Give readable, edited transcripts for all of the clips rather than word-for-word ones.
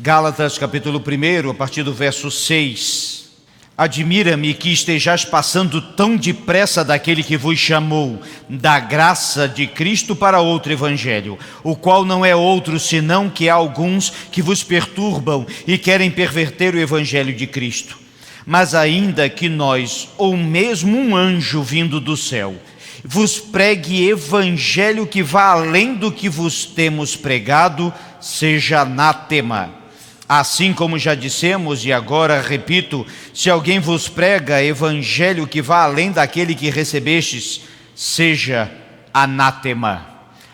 Gálatas capítulo 1, a partir do verso 6. Admira-me que estejais passando tão depressa daquele que vos chamou da graça de Cristo para outro evangelho, o qual não é outro senão que há alguns que vos perturbam e querem perverter o evangelho de Cristo. Mas ainda que nós, ou mesmo um anjo vindo do céu, vos pregue evangelho que vá além do que vos temos pregado, seja anátema. Assim como já dissemos, e agora repito, se alguém vos prega evangelho que vá além daquele que recebestes, seja anátema.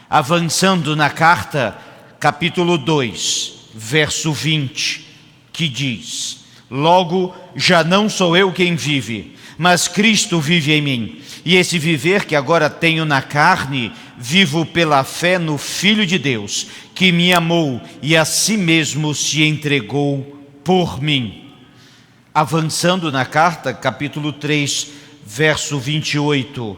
Avançando na carta, capítulo 2, verso 20, que diz: logo, já não sou eu quem vive, mas Cristo vive em mim. E esse viver que agora tenho na carne, vivo pela fé no Filho de Deus, que me amou e a si mesmo se entregou por mim. Avançando na carta, capítulo 3, verso 28.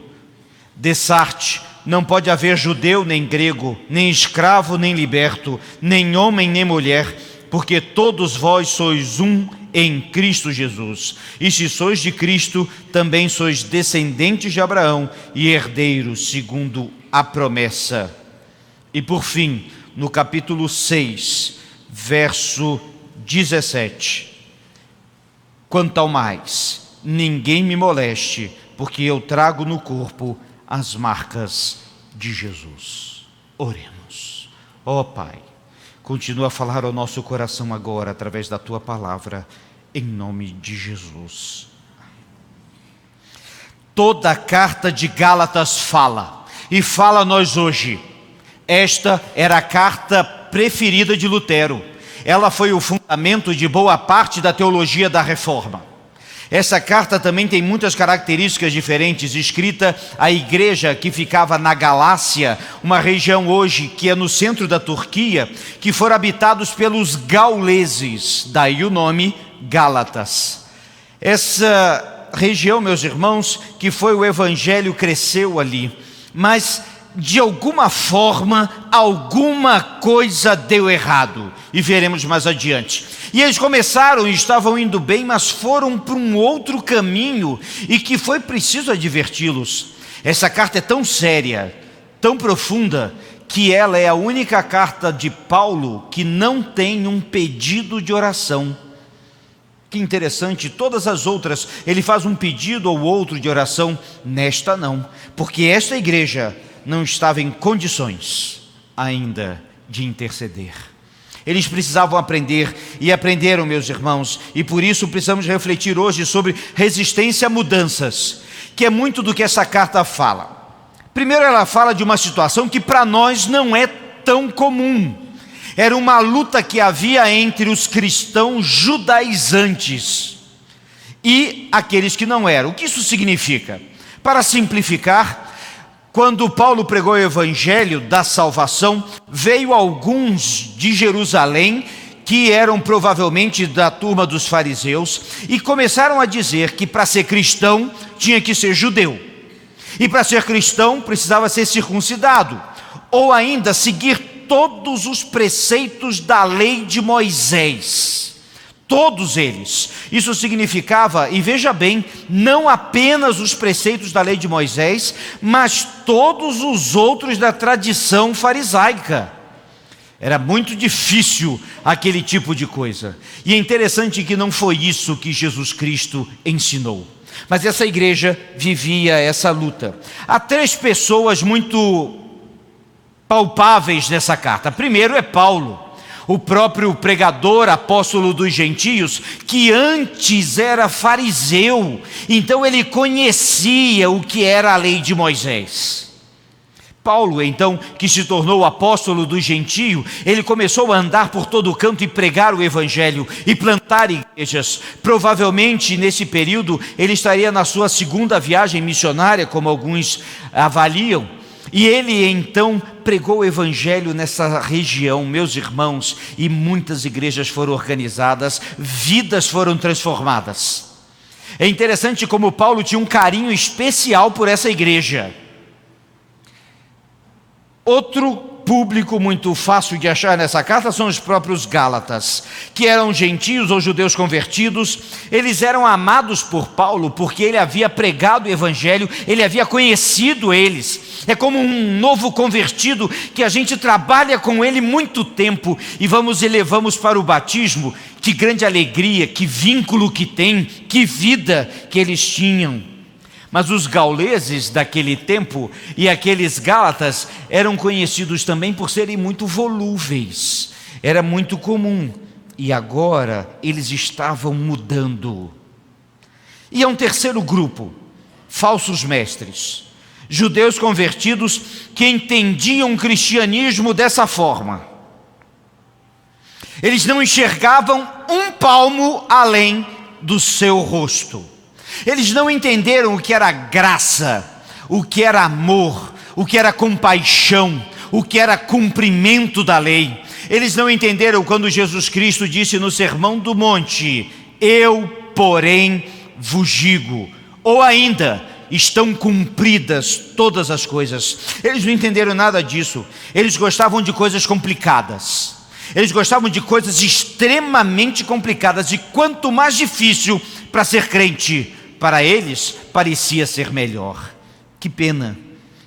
Dessarte, não pode haver judeu nem grego, nem escravo nem liberto, nem homem nem mulher, porque todos vós sois um em Cristo Jesus. E se sois de Cristo, também sois descendentes de Abraão e herdeiros segundo a promessa. E por fim, no capítulo 6, verso 17. Quanto ao mais, ninguém me moleste, porque eu trago no corpo as marcas de Jesus. Oremos. Ó Pai, continua a falar ao nosso coração agora, através da Tua palavra, em nome de Jesus. Toda a carta de Gálatas fala, e fala a nós hoje. Esta era a carta preferida de Lutero. Ela foi o fundamento de boa parte da teologia da Reforma. Essa carta também tem muitas características diferentes, escrita à igreja que ficava na Galácia, uma região hoje que é no centro da Turquia, que foram habitados pelos gauleses, daí o nome Gálatas. Essa região, meus irmãos, que foi o evangelho, cresceu ali, mas de alguma forma, alguma coisa deu errado, e veremos mais adiante. E eles começaram e estavam indo bem, mas foram para um outro caminho, e que foi preciso adverti-los. Essa carta é tão séria, tão profunda, que ela é a única carta de Paulo que não tem um pedido de oração. Que interessante, todas as outras ele faz um pedido ou outro de oração, nesta não, porque esta igreja não estava em condições ainda de interceder. Eles precisavam aprender, e aprenderam, meus irmãos, e por isso precisamos refletir hoje sobre resistência a mudanças, que é muito do que essa carta fala. Primeiro, ela fala de uma situação que para nós não é tão comum. Era uma luta que havia entre os cristãos judaizantes e aqueles que não eram. O que isso significa? Para simplificar, quando Paulo pregou o evangelho da salvação, veio alguns de Jerusalém, que eram provavelmente da turma dos fariseus, e começaram a dizer que para ser cristão tinha que ser judeu, e para ser cristão precisava ser circuncidado, ou ainda seguir todos os preceitos da lei de Moisés. Todos eles. Isso significava, e veja bem, não apenas os preceitos da lei de Moisés, mas todos os outros da tradição farisaica. Era muito difícil aquele tipo de coisa. E é interessante que não foi isso que Jesus Cristo ensinou. Mas essa igreja vivia essa luta. Há três pessoas muito palpáveis nessa carta. Primeiro é Paulo, o próprio pregador, apóstolo dos gentios, que antes era fariseu, então ele conhecia o que era a lei de Moisés. Paulo, então, que se tornou o apóstolo dos gentios, ele começou a andar por todo o canto e pregar o evangelho e plantar igrejas. Provavelmente nesse período ele estaria na sua segunda viagem missionária, como alguns avaliam. E ele então pregou o evangelho nessa região, meus irmãos, e muitas igrejas foram organizadas, vidas foram transformadas. É interessante como Paulo tinha um carinho especial por essa igreja. Outro público muito fácil de achar nessa carta são os próprios Gálatas, que eram gentios ou judeus convertidos. Eles eram amados por Paulo porque ele havia pregado o evangelho, ele havia conhecido eles. É como um novo convertido que a gente trabalha com ele muito tempo e levamos para o batismo. Que grande alegria, que vínculo que tem, que vida que eles tinham. Mas os gauleses daquele tempo e aqueles gálatas eram conhecidos também por serem muito volúveis. Era muito comum. E agora eles estavam mudando. E há um terceiro grupo, falsos mestres. Judeus convertidos que entendiam o cristianismo dessa forma. Eles não enxergavam um palmo além do seu rosto. Eles não entenderam o que era graça, o que era amor, o que era compaixão, o que era cumprimento da lei. Eles não entenderam quando Jesus Cristo disse no Sermão do Monte: eu, porém, vos digo, ou ainda, estão cumpridas todas as coisas. Eles não entenderam nada disso. Eles gostavam de coisas complicadas. Eles gostavam de coisas extremamente complicadas. E quanto mais difícil para ser crente, para eles parecia ser melhor. Que pena,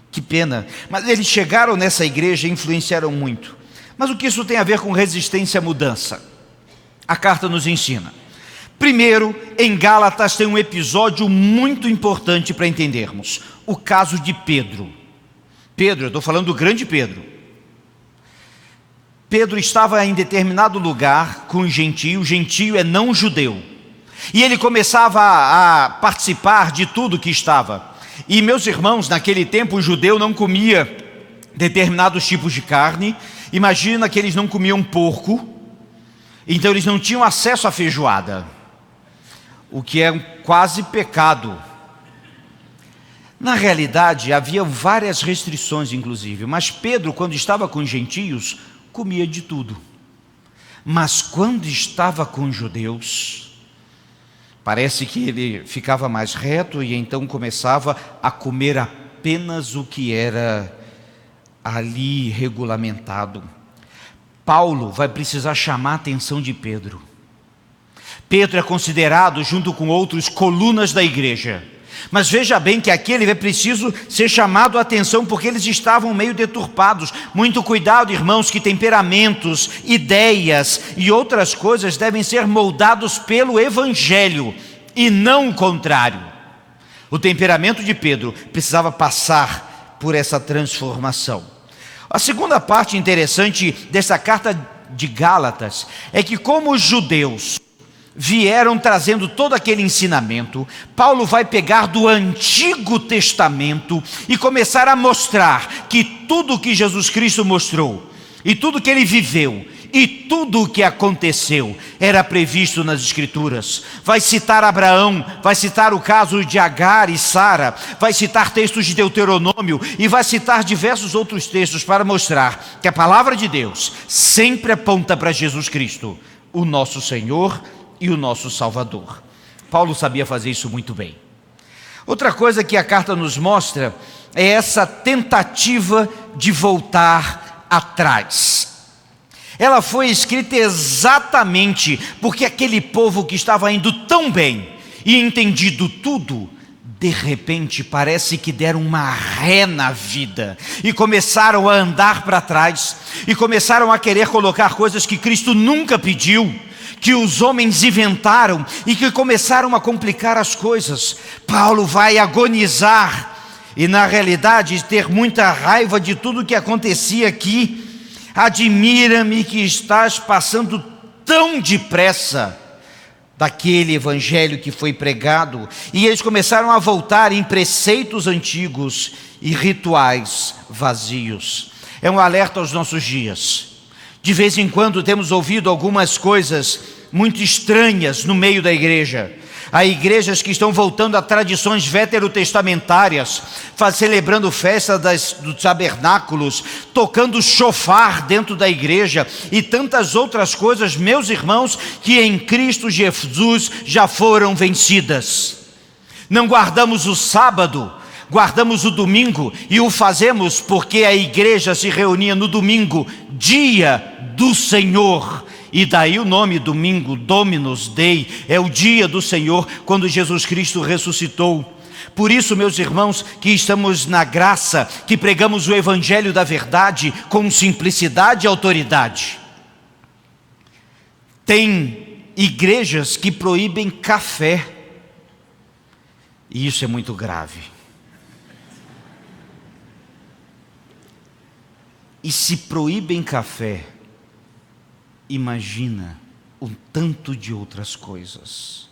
que pena. Mas eles chegaram nessa igreja e influenciaram muito. Mas o que isso tem a ver com resistência à mudança? A carta nos ensina. Primeiro, em Gálatas tem um episódio muito importante para entendermos. O caso de Pedro. Pedro, eu estou falando do grande Pedro. Pedro estava em determinado lugar com um gentio. O gentio é não judeu. E ele começava a participar de tudo que estava. E meus irmãos, naquele tempo o judeu não comia determinados tipos de carne. Imagina que eles não comiam porco. Então eles não tinham acesso à feijoada, o que é quase pecado. Na realidade havia várias restrições inclusive. Mas Pedro, quando estava com os gentios, comia de tudo. Mas quando estava com os judeus, parece que ele ficava mais reto e então começava a comer apenas o que era ali regulamentado. Paulo vai precisar chamar a atenção de Pedro. Pedro é considerado, junto com outros, colunas da igreja. Mas veja bem que aqui ele é preciso ser chamado a atenção porque eles estavam meio deturpados. Muito cuidado, irmãos, que temperamentos, ideias e outras coisas devem ser moldados pelo evangelho e não o contrário. O temperamento de Pedro precisava passar por essa transformação. A segunda parte interessante dessa carta de Gálatas é que, como os judeus vieram trazendo todo aquele ensinamento, Paulo vai pegar do Antigo Testamento e começar a mostrar que tudo o que Jesus Cristo mostrou, e tudo que ele viveu, e tudo o que aconteceu, era previsto nas Escrituras. Vai citar Abraão, vai citar o caso de Agar e Sara, vai citar textos de Deuteronômio, e vai citar diversos outros textos para mostrar que a palavra de Deus sempre aponta para Jesus Cristo, o nosso Senhor e o nosso Salvador. Paulo sabia fazer isso muito bem. Outra coisa que a carta nos mostra é essa tentativa de voltar atrás. Ela foi escrita exatamente porque aquele povo que estava indo tão bem e entendido tudo, de repente parece que deram uma ré na vida e começaram a andar para trás e começaram a querer colocar coisas que Cristo nunca pediu, que os homens inventaram e que começaram a complicar as coisas. Paulo vai agonizar e na realidade ter muita raiva de tudo que acontecia aqui. Admira-me que estás passando tão depressa daquele evangelho que foi pregado. E eles começaram a voltar em preceitos antigos e rituais vazios. É um alerta aos nossos dias. De vez em quando temos ouvido algumas coisas muito estranhas no meio da igreja. Há igrejas que estão voltando a tradições veterotestamentárias, celebrando festa dos tabernáculos, tocando chofar dentro da igreja e tantas outras coisas, meus irmãos, que em Cristo Jesus já foram vencidas. Não guardamos o sábado, Guardamos o domingo e o fazemos porque a igreja se reunia no domingo, dia do Senhor. E daí o nome domingo, Dominus Dei, é o dia do Senhor, quando Jesus Cristo ressuscitou. Por isso, meus irmãos, que estamos na graça, que pregamos o evangelho da verdade com simplicidade e autoridade. Tem igrejas que proíbem café, e isso é muito grave. E se proíbem café, imagina um tanto de outras coisas.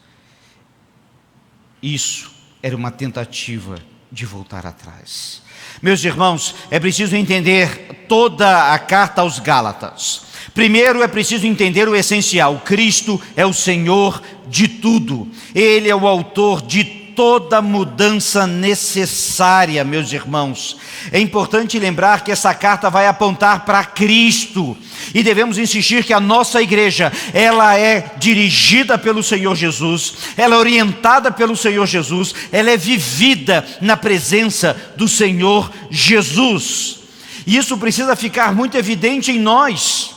Isso era uma tentativa de voltar atrás. Meus irmãos, é preciso entender toda a carta aos Gálatas. Primeiro é preciso entender o essencial: Cristo é o Senhor de tudo. Ele é o autor de toda mudança necessária, meus irmãos. É importante lembrar que essa carta vai apontar para Cristo, e devemos insistir que a nossa igreja, ela é dirigida pelo Senhor Jesus, ela é orientada pelo Senhor Jesus, ela é vivida na presença do Senhor Jesus. E isso precisa ficar muito evidente em nós.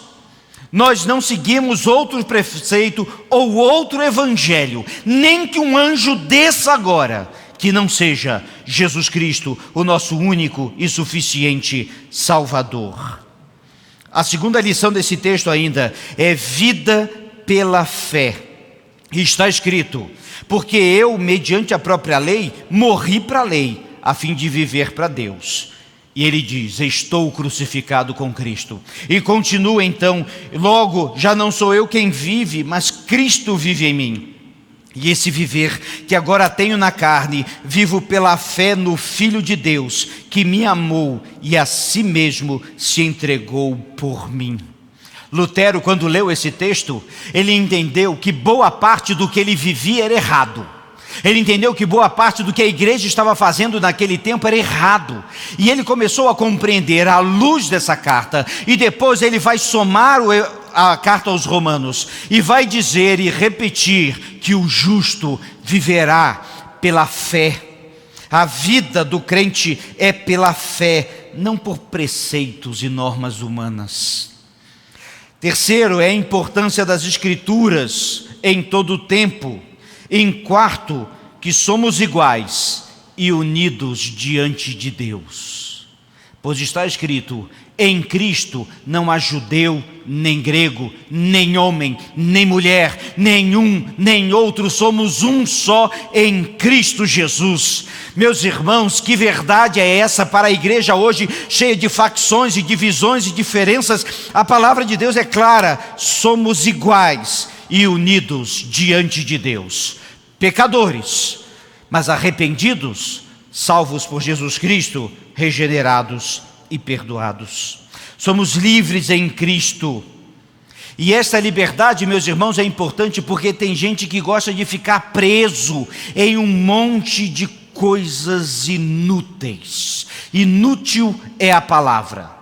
Nós não seguimos outro preceito ou outro evangelho, nem que um anjo desça agora, que não seja Jesus Cristo, o nosso único e suficiente Salvador. A segunda lição desse texto ainda é vida pela fé. E está escrito: porque eu, mediante a própria lei, morri para a lei, a fim de viver para Deus. E ele diz: estou crucificado com Cristo. E continua então: logo já não sou eu quem vive, mas Cristo vive em mim. E esse viver que agora tenho na carne, vivo pela fé no Filho de Deus, que me amou e a si mesmo se entregou por mim. Lutero, quando leu esse texto, ele entendeu que boa parte do que ele vivia era errado. Ele entendeu que boa parte do que a igreja estava fazendo naquele tempo era errado. E ele começou a compreender à luz dessa carta. E depois ele vai somar a carta aos Romanos e vai dizer e repetir que o justo viverá pela fé. A vida do crente é pela fé, não por preceitos e normas humanas. Terceiro é a importância das Escrituras em todo o tempo. Em quarto, que somos iguais e unidos diante de Deus. Pois está escrito: em Cristo não há judeu, nem grego, nem homem, nem mulher, nenhum, nem outro, somos um só em Cristo Jesus. Meus irmãos, que verdade é essa para a igreja hoje, cheia de facções e divisões e diferenças? A palavra de Deus é clara: somos iguais e unidos diante de Deus, pecadores, mas arrependidos, salvos por Jesus Cristo, regenerados e perdoados. Somos livres em Cristo. E essa liberdade, meus irmãos, é importante porque tem gente que gosta de ficar preso em um monte de coisas inúteis. Inútil é a palavra.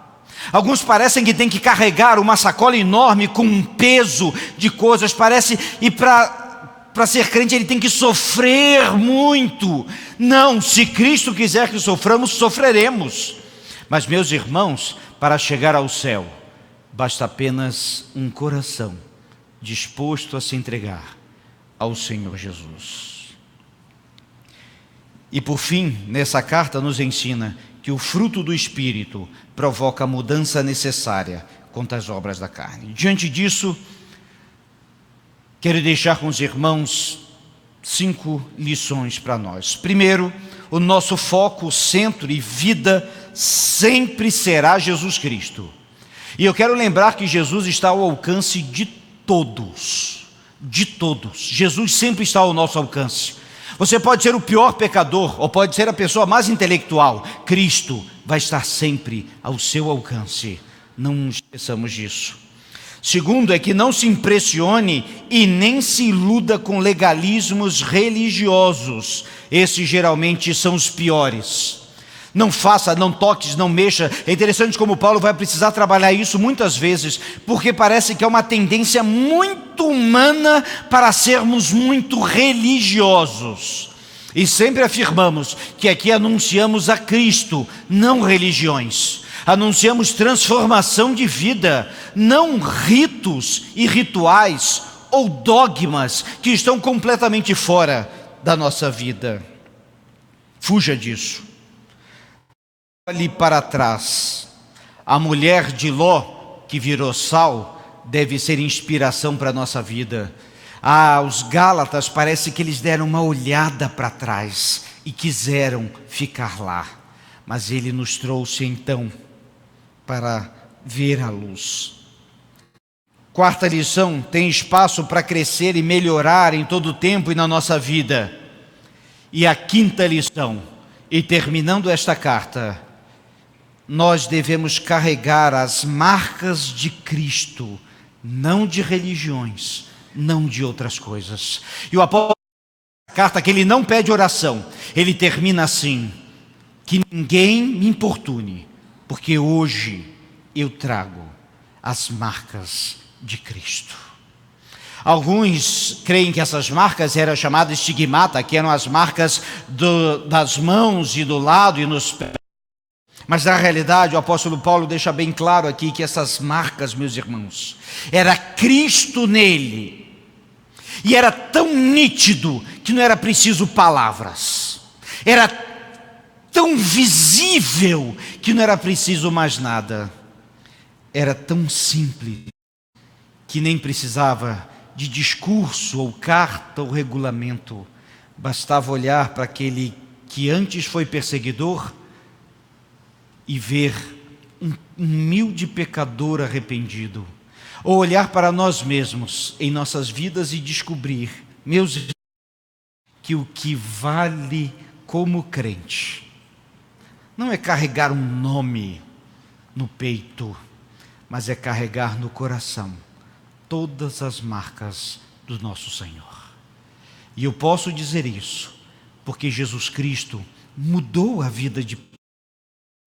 Alguns parecem que tem que carregar uma sacola enorme com um peso de coisas, e para ser crente ele tem que sofrer muito. Não, se Cristo quiser que soframos, sofreremos. Mas, meus irmãos, para chegar ao céu, basta apenas um coração disposto a se entregar ao Senhor Jesus. E por fim, nessa carta nos ensina que o fruto do Espírito provoca a mudança necessária contra as obras da carne. Diante disso, quero deixar com os irmãos 5 lições para nós. Primeiro, o nosso foco, centro e vida sempre será Jesus Cristo. E eu quero lembrar que Jesus está ao alcance de todos. De todos. Jesus sempre está ao nosso alcance. Você pode ser o pior pecador, ou pode ser a pessoa mais intelectual. Cristo vai estar sempre ao seu alcance. Não esqueçamos disso. Segundo é que não se impressione e nem se iluda com legalismos religiosos. Esses geralmente são os piores. Não faça, não toques, não mexa. É interessante como Paulo vai precisar trabalhar isso muitas vezes, porque parece que é uma tendência muito humana para sermos muito religiosos. E sempre afirmamos que aqui anunciamos a Cristo, não religiões. Anunciamos transformação de vida, não ritos e rituais ou dogmas que estão completamente fora da nossa vida. Fuja disso. Olhe para trás. A mulher de Ló, que virou sal, deve ser inspiração para a nossa vida. Os Gálatas parece que eles deram uma olhada para trás e quiseram ficar lá. Mas ele nos trouxe então para ver a luz. Quarta lição: tem espaço para crescer e melhorar em todo o tempo e na nossa vida. E a quinta lição, e terminando esta carta, nós devemos carregar as marcas de Cristo, não de religiões, não de outras coisas. E o apóstolo, na carta que ele não pede oração, ele termina assim: que ninguém me importune, porque hoje eu trago as marcas de Cristo. Alguns creem que essas marcas eram chamadas estigmata, que eram as marcas das mãos e do lado e nos pés. Mas na realidade o apóstolo Paulo deixa bem claro aqui que essas marcas, meus irmãos, era Cristo nele. E era tão nítido que não era preciso palavras. Era tão visível que não era preciso mais nada. Era tão simples que nem precisava de discurso ou carta ou regulamento. Bastava olhar para aquele que antes foi perseguidor e ver um humilde pecador arrependido. Ou olhar para nós mesmos em nossas vidas e descobrir, meus irmãos, que o que vale como crente não é carregar um nome no peito, mas é carregar no coração todas as marcas do nosso Senhor. E eu posso dizer isso porque Jesus Cristo mudou a vida de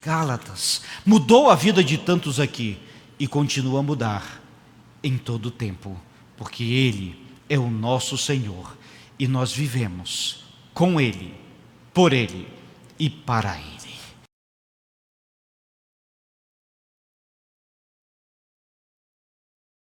Gálatas, mudou a vida de tantos aqui e continua a mudar em todo o tempo, porque Ele é o nosso Senhor e nós vivemos com Ele, por Ele e para Ele.